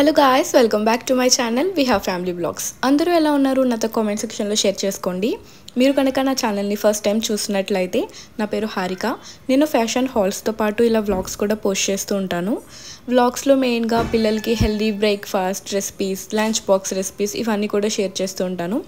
Hello guys, welcome back to my channel we have family blogs. అందరూ ఎలా ఉన్నారు? నాతో కామెంట్ సెక్షన్లో షేర్ చేసుకోండి. మీరు కనుక నా ఛానల్ని ఫస్ట్ టైం చూసినట్లయితే నా పేరు హారిక. నేను ఫ్యాషన్ హాల్స్తో పాటు ఇలా వ్లాగ్స్ కూడా పోస్ట్ చేస్తూ ఉంటాను. వ్లాగ్స్లో మెయిన్గా పిల్లలకి healthy breakfast recipes, lunch box recipes ఇవన్నీ కూడా షేర్ చేస్తూ ఉంటాను.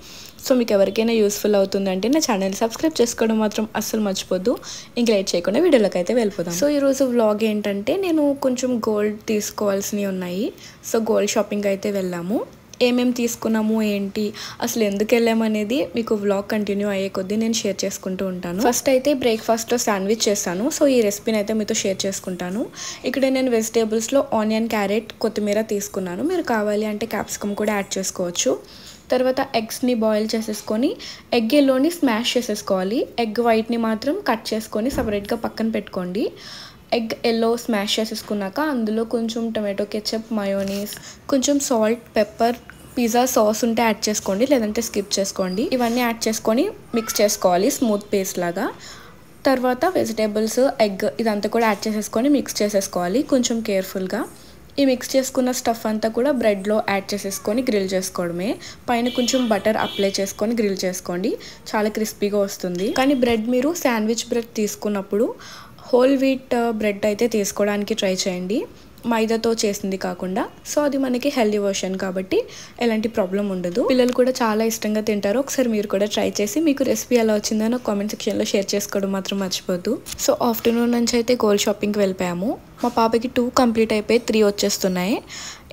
సో మీకు ఎవరికైనా యూస్ఫుల్ అవుతుందంటే నా ఛానల్ని సబ్స్క్రైబ్ చేసుకోవడం మాత్రం అస్సలు మర్చిపోద్దు. ఇంక లేట్ చేయకుండా వీడియోలోకి అయితే వెళ్ళిపోదాం. సో ఈరోజు వ్లాగ్ ఏంటంటే నేను కొంచెం గోల్డ్ తీసుకోవాల్సినవి ఉన్నాయి. సో గోల్డ్ షాపింగ్ అయితే వెళ్ళాము. ఏమేమి తీసుకున్నాము ఏంటి, అసలు ఎందుకు వెళ్ళామనేది మీకు వ్లాగ్ కంటిన్యూ అయ్యే కొద్దీ నేను షేర్ చేసుకుంటూ ఉంటాను. ఫస్ట్ అయితే బ్రేక్ఫాస్ట్లో శాండ్విచ్ చేస్తాను. సో ఈ రెసిపీని అయితే మీతో షేర్ చేసుకుంటాను. ఇక్కడ నేను వెజిటేబుల్స్లో ఆనియన్, క్యారెట్, కొత్తిమీర తీసుకున్నాను. మీరు కావాలి అంటే క్యాప్సికమ్ కూడా యాడ్ చేసుకోవచ్చు. తర్వాత ఎగ్స్ని బాయిల్ చేసేసుకొని ఎగ్ ఎల్లోని స్మాష్ చేసేసుకోవాలి. ఎగ్ వైట్ని మాత్రం కట్ చేసుకొని సపరేట్గా పక్కన పెట్టుకోండి. ఎగ్ ఎల్లో స్మాష్ చేసేసుకున్నాక అందులో కొంచెం టొమాటో కెచప్, మయోనీస్, కొంచెం సాల్ట్, పెప్పర్, పిజ్జా సాస్ ఉంటే యాడ్ చేసుకోండి, లేదంటే స్కిప్ చేసుకోండి. ఇవన్నీ యాడ్ చేసుకొని మిక్స్ చేసుకోవాలి స్మూత్ పేస్ట్ లాగా. తర్వాత వెజిటేబుల్స్, ఎగ్ ఇదంతా కూడా యాడ్ చేసేసుకొని మిక్స్ చేసేసుకోవాలి కొంచెం కేర్ఫుల్గా. ఈ మిక్స్ చేసుకున్న స్టఫ్ అంతా కూడా బ్రెడ్లో యాడ్ చేసేసుకొని గ్రిల్ చేసుకోవడమే. పైన కొంచెం బటర్ అప్లై చేసుకొని గ్రిల్ చేసుకోండి, చాలా క్రిస్పీగా వస్తుంది. కానీ బ్రెడ్ మీరు శాండ్విచ్ బ్రెడ్ తీసుకున్నప్పుడు హోల్ వీట్ బ్రెడ్ అయితే తీసుకోవడానికి ట్రై చేయండి, మైదాతో చేసింది కాకుండా. సో అది మనకి హెల్దీ వర్షన్ కాబట్టి ఎలాంటి ప్రాబ్లం ఉండదు. పిల్లలు కూడా చాలా ఇష్టంగా తింటారు. ఒకసారి మీరు కూడా ట్రై చేసి మీకు రెసిపీ ఎలా వచ్చిందో కామెంట్ సెక్షన్లో షేర్ చేసుకోవడం మాత్రం మర్చిపోద్దు. సో ఆఫ్టర్నూన్ నుంచి అయితే గోల్డ్ షాపింగ్కి వెళ్ళిపోయాము. మా పాపకి 2 కంప్లీట్ అయిపోయి 3 వచ్చేస్తున్నాయి.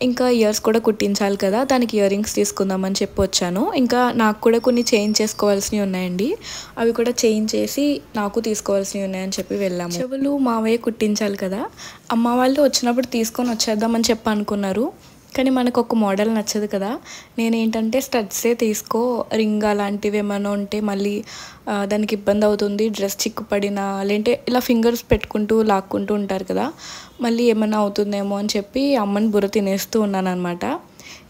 ఇంకా ఇయర్స్ కూడా కుట్టించాలి కదా, దానికి ఇయర్ రింగ్స్ తీసుకుందామని చెప్పి వచ్చాను. ఇంకా నాకు కూడా కొన్ని చేంజ్ చేసుకోవాల్సినవి ఉన్నాయండి, అవి కూడా చేంజ్ చేసి నాకు తీసుకోవాల్సినవి ఉన్నాయని చెప్పి వెళ్ళాము. చెవులు మావయ్య కుట్టించాలి కదా, అమ్మ వాళ్ళు వచ్చినప్పుడు తీసుకొని వచ్చేద్దామని చెప్పి అనుకున్నారు. కానీ మనకు ఒక మోడల్ నచ్చదు కదా. నేనేంటంటే స్టడ్సే తీసుకో, రింగ్ అలాంటివి ఏమైనా ఉంటే మళ్ళీ దానికి ఇబ్బంది అవుతుంది, డ్రెస్ చిక్కుపడినా లేదంటే ఇలా ఫింగర్స్ పెట్టుకుంటూ లాక్కుంటూ ఉంటారు కదా, మళ్ళీ ఏమైనా అవుతుందేమో అని చెప్పి అమ్మని బుర్ర తినేస్తూ ఉన్నాను అనమాట.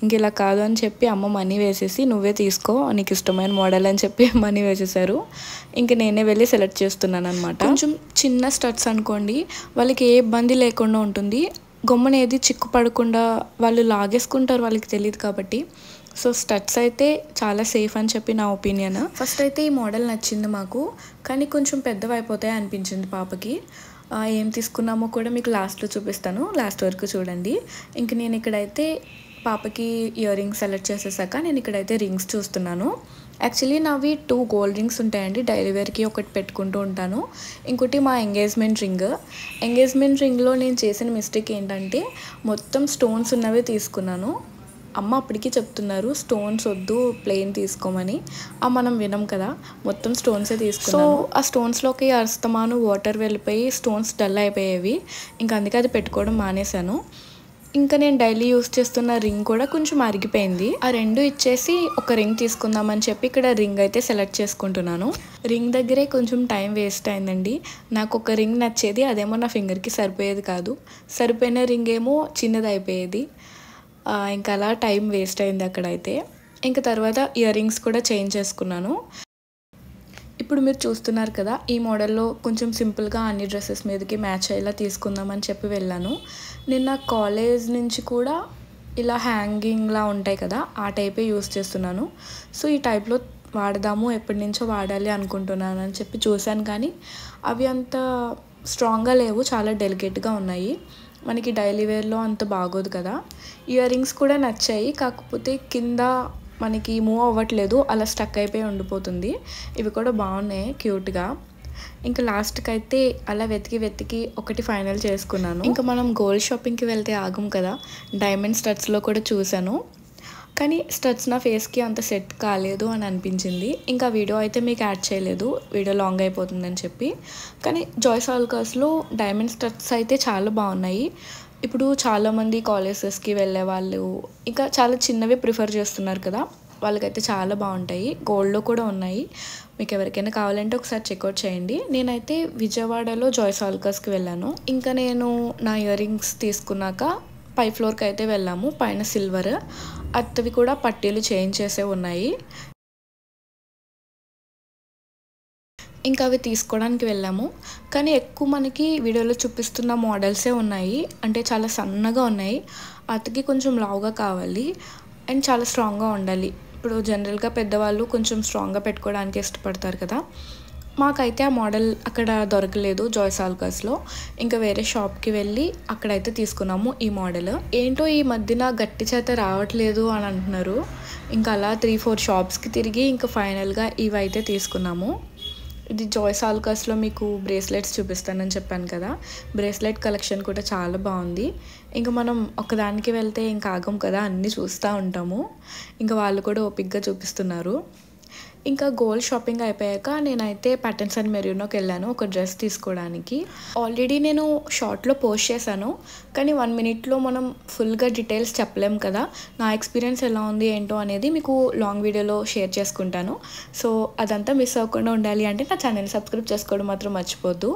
ఇంక ఇలా కాదు అని చెప్పి అమ్మ మనీ వేసేసి నువ్వే తీసుకో నీకు ఇష్టమైన మోడల్ అని చెప్పి మనీ వేసేసారు. ఇంక నేనే వెళ్ళి సెలెక్ట్ చేస్తున్నాను అనమాట. కొంచెం చిన్న స్టడ్స్ అనుకోండి, వాళ్ళకి ఏ ఇబ్బంది లేకుండా ఉంటుంది. గొమ్మన ఏది చిక్కు పడకుండా వాళ్ళు లాగేసుకుంటారు, వాళ్ళకి తెలియదు కాబట్టి. సో స్టడ్స్ అయితే చాలా సేఫ్ అని చెప్పి నా ఒపీనియన్. ఫస్ట్ అయితే ఈ మోడల్ నచ్చింది మాకు, కానీ కొంచెం పెద్దవి అయిపోతాయి అనిపించింది పాపకి. ఏం తీసుకున్నామో కూడా మీకు లాస్ట్లో చూపిస్తాను, లాస్ట్ వరకు చూడండి. ఇంక నేను ఇక్కడైతే పాపకి ఇయర్ రింగ్స్ సెలెక్ట్ చేసేసాక నేను ఇక్కడైతే రింగ్స్ చూస్తున్నాను. యాక్చువల్లీ నావి 2 గోల్డ్ రింగ్స్ ఉంటాయండి, డైలీ వేర్కి ఒకటి పెట్టుకుంటూ ఉంటాను, ఇంకోటి మా ఎంగేజ్మెంట్ రింగ్. ఎంగేజ్మెంట్ రింగ్లో నేను చేసిన మిస్టేక్ ఏంటంటే మొత్తం స్టోన్స్ ఉన్నవే తీసుకున్నాను. అమ్మ అప్పటికి చెప్తున్నారు స్టోన్స్ వద్దు ప్లెయిన్ తీసుకోమని, మనం వినం కదా, మొత్తం స్టోన్సే తీసుకున్నాను. సో ఆ స్టోన్స్లోకి అస్తమాను వాటర్ వెళ్ళిపోయి స్టోన్స్ డల్ అయిపోయేవి. ఇంకా అందుకే అది పెట్టుకోవడం మానేశాను. ఇంకా నేను డైలీ యూస్ చేస్తున్న రింగ్ కూడా కొంచెం అరిగిపోయింది. ఆ 2 ఇచ్చేసి ఒక రింగ్ తీసుకుందామని చెప్పి ఇక్కడ రింగ్ అయితే సెలెక్ట్ చేసుకుంటున్నాను. రింగ్ దగ్గరే కొంచెం టైం వేస్ట్ అయిందండి. నాకు ఒక రింగ్ నచ్చేది, అదేమో నా ఫింగర్కి సరిపోయేది కాదు, సరిపోయిన రింగ్ ఏమో చిన్నది అయిపోయేది. ఇంకా అలా టైం వేస్ట్ అయింది అక్కడైతే. ఇంకా తర్వాత ఇయర్ రింగ్స్ కూడా చేంజ్ చేసుకున్నాను. ఇప్పుడు మీరు చూస్తున్నారు కదా, ఈ మోడల్లో కొంచెం సింపుల్గా అన్ని డ్రెస్సెస్ మీదకి మ్యాచ్ అయ్యేలా తీసుకుందామని చెప్పి వెళ్ళాను. నిన్న కాలేజ్ నుంచి కూడా ఇలా హ్యాంగింగ్లా ఉంటాయి కదా, ఆ టైపే యూస్ చేస్తున్నాను. సో ఈ టైప్లో వాడదాము, ఎప్పటి నుంచో వాడాలి అనుకుంటున్నాను అని చెప్పి చూశాను, కానీ అవి అంత స్ట్రాంగ్గా లేవు, చాలా డెలికేట్గా ఉన్నాయి. మనకి డైలీ వేర్లో అంత బాగోదు కదా. ఇయర్ రింగ్స్ కూడా నచ్చాయి, కాకపోతే కింద మనకి మూవ్ అవ్వట్లేదు, అలా స్టక్ అయిపోయి ఉండిపోతుంది. ఇవి కూడా బాగున్నాయి క్యూట్గా. ఇంకా లాస్ట్కి అయితే అలా వెతికి ఒకటి ఫైనల్ చేసుకున్నాను. ఇంకా మనం గోల్డ్ షాపింగ్కి వెళ్తే ఆగం కదా, డైమండ్ స్టడ్స్లో కూడా చూశాను, కానీ స్టడ్స్ నా ఫేస్కి అంత సెట్ కాలేదు అని అనిపించింది. ఇంకా వీడియో అయితే మీకు యాడ్ చేయలేదు, వీడియో లాంగ్ అయిపోతుందని చెప్పి. కానీ జాయ్స్ ఆల్కాస్లో డైమండ్ స్టడ్స్ అయితే చాలా బాగున్నాయి. ఇప్పుడు చాలామంది కాలేజెస్కి వెళ్ళే వాళ్ళు ఇంకా చాలా చిన్నవే ప్రిఫర్ చేస్తున్నారు కదా, వాళ్ళకైతే చాలా బాగుంటాయి. గోల్డ్లో కూడా ఉన్నాయి, మీకు ఎవరికైనా కావాలంటే ఒకసారి చెక్అవుట్ చేయండి. నేనైతే విజయవాడలో జాయ్స్ ఆల్కాస్కి వెళ్ళాను. ఇంకా నేను నా ఇయర్ రింగ్స్ తీసుకున్నాక పై ఫ్లోర్కి అయితే వెళ్ళాము. పైన సిల్వర్, అత్తవి కూడా పట్టీలు చేంజ్ చేసే ఉన్నాయి. ఇంకా అవి తీసుకోవడానికి వెళ్ళాము. కానీ ఎక్కువ మనకి వీడియోలో చూపిస్తున్న మోడల్సే ఉన్నాయి. అంటే చాలా సన్నగా ఉన్నాయి. అతకి కొంచెం లావుగా కావాలి అండ్ చాలా స్ట్రాంగ్గా ఉండాలి. ఇప్పుడు జనరల్గా పెద్దవాళ్ళు కొంచెం స్ట్రాంగ్గా పెట్టుకోవడానికి ఇష్టపడతారు కదా. మాకైతే ఆ మోడల్ అక్కడ దొరకలేదు జాయ్సాల్కాస్లో. ఇంకా వేరే షాప్కి వెళ్ళి అక్కడైతే తీసుకున్నాము ఈ మోడల్. ఏంటో ఈ మధ్యన గట్టి చేత రావట్లేదు అని అంటున్నారు. ఇంకా అలా 3-4 షాప్స్కి తిరిగి ఇంకా ఫైనల్గా ఇవైతే తీసుకున్నాము. ఇది జాయ్సాల్కాస్లో మీకు బ్రేస్లెట్స్ చూపిస్తానని చెప్పాను కదా. బ్రేస్లెట్ కలెక్షన్ కూడా చాలా బాగుంది. ఇంకా మనం ఒకదానికి వెళ్తే ఇంకా ఆగం కదా, అన్నీ చూస్తూ ఉంటాము. ఇంకా వాళ్ళు కూడా ఓపిక్గా చూపిస్తున్నారు. ఇంకా గోల్డ్ షాపింగ్ అయిపోయాక నేనైతే ప్యాటర్న్స్ అండ్ మెరూనోకి వెళ్ళాను ఒక డ్రెస్ తీసుకోవడానికి. ఆల్రెడీ నేను షార్ట్లో పోస్ట్ చేశాను, కానీ 1 మినిట్లో మనం ఫుల్గా డీటెయిల్స్ చెప్పలేం కదా. నా ఎక్స్పీరియన్స్ ఎలా ఉంది ఏంటో అనేది మీకు లాంగ్ వీడియోలో షేర్ చేసుకుంటాను. సో అదంతా మిస్ అవ్వకుండా ఉండాలి అంటే నా ఛానల్ సబ్స్క్రైబ్ చేసుకోవడం మాత్రం మర్చిపోద్దు.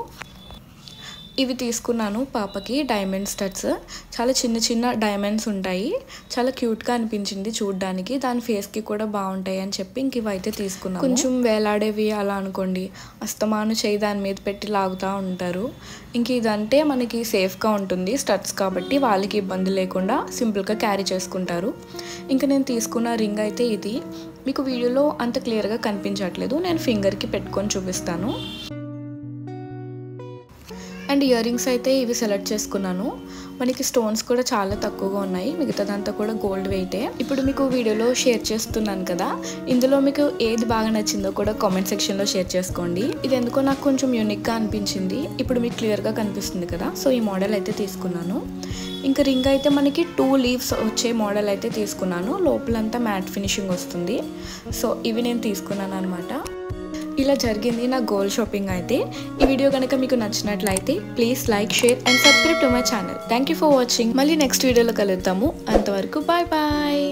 ఇవి తీసుకున్నాను పాపకి డైమండ్ స్టడ్స్. చాలా చిన్న చిన్న డైమండ్స్ ఉంటాయి. చాలా క్యూట్గా అనిపించింది చూడడానికి. దాని ఫేస్కి కూడా బాగుంటాయి అని చెప్పి ఇంక ఇవైతే తీసుకున్నాను. కొంచెం వేలాడేవి అలా అనుకోండి, అస్తమాను చేయి దాని మీద పెట్టి లాగుతూ ఉంటారు. ఇంక ఇదంటే మనకి సేఫ్గా ఉంటుంది స్టడ్స్ కాబట్టి వాళ్ళకి ఇబ్బంది లేకుండా సింపుల్గా క్యారీ చేసుకుంటారు. ఇంకా నేను తీసుకున్న రింగ్ అయితే ఇది. మీకు వీడియోలో అంత క్లియర్గా కనిపించట్లేదు, నేను ఫింగర్కి పెట్టుకొని చూపిస్తాను. అండ్ ఇయర్ రింగ్స్ అయితే ఇవి సెలెక్ట్ చేసుకున్నాను. మనకి స్టోన్స్ కూడా చాలా తక్కువగా ఉన్నాయి, మిగతాదంతా కూడా గోల్డ్ వెయిటే. ఇప్పుడు మీకు వీడియోలో షేర్ చేస్తున్నాను కదా, ఇందులో మీకు ఏది బాగా నచ్చిందో కూడా కామెంట్ సెక్షన్లో షేర్ చేసుకోండి. ఇది ఎందుకో నాకు కొంచెం యూనిక్గా అనిపించింది. ఇప్పుడు మీకు క్లియర్గా కనిపిస్తుంది కదా, సో ఈ మోడల్ అయితే తీసుకున్నాను. ఇంకా రింగ్ అయితే మనకి 2 లీవ్స్ వచ్చే మోడల్ అయితే తీసుకున్నాను. లోపలంతా మ్యాట్ ఫినిషింగ్ వస్తుంది. సో ఇవి నేను తీసుకున్నాను అనమాట. ఇలా జరిగింది నా గోల్డ్ షాపింగ్ అయితే. ఈ వీడియో కనుక మీకు నచ్చినట్లయితే please like, share and subscribe to my channel. Thank you for watching. మళ్ళీ నెక్స్ట్ వీడియోలో కలుద్దాము. అంతవరకు బాయ్ బాయ్.